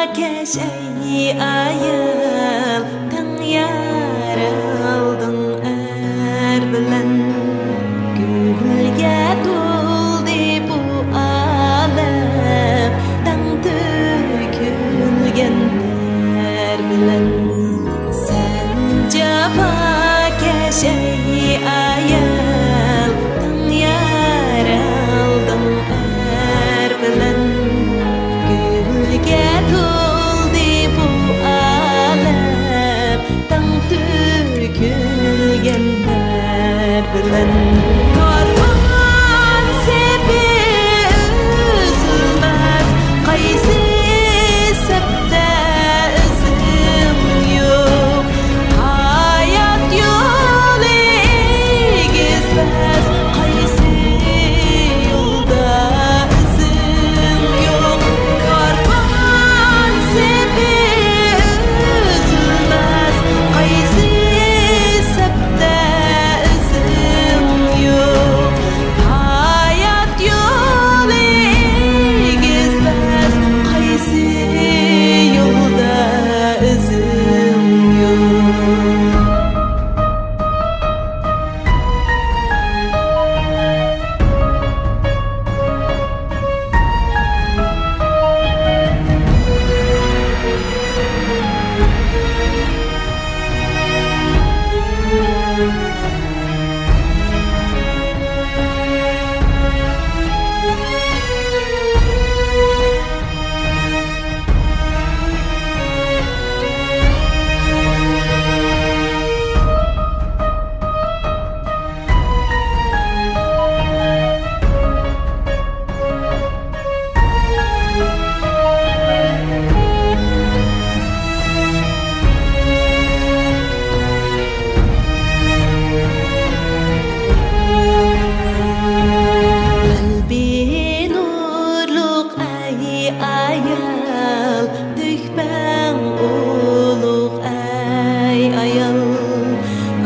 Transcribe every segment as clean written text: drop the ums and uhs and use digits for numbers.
pakeş ey ayıl tan yaraldın er bilen gülge tuldi bu alem tan dökülgen ter bilen sen pakeş ey ayıl tan yaraldın er bilen gülge tuldi bu alem tan dökülgen ter bilen karvan sepi üzülmez qaysi septe izim yok hayat yolu egizmez qaysi yolda izim yok karvan sepi üzülmez qaysi septe izim yok hayat yolu egizmez qaysi yolda izim yok. Kalbi nurluk ay ayal Tühben uluk ay ayal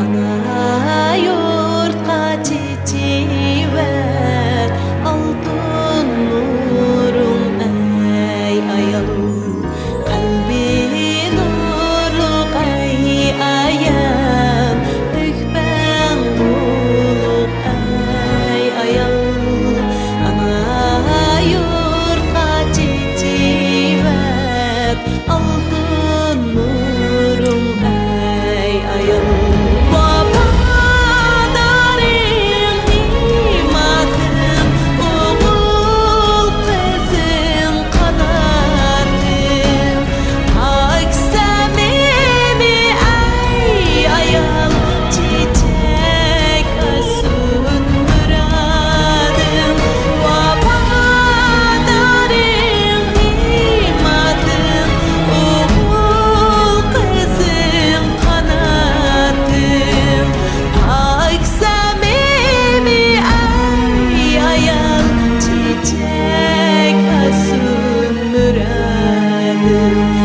Ana yurtqa çiçiver Altın nurun ay ayal Kalbi nurluk ay ayal Tühben uluk ay ayal Ana yurtqa çiçiver Altın nurun ay ayal Vafadarin himatim Oğul kızın kanatim Hak samimi ay ayal Çiçek asun muradım Vafadarin himatim Oğul kızın kanatim Hak samimi ay ayal Çiçek asun muradım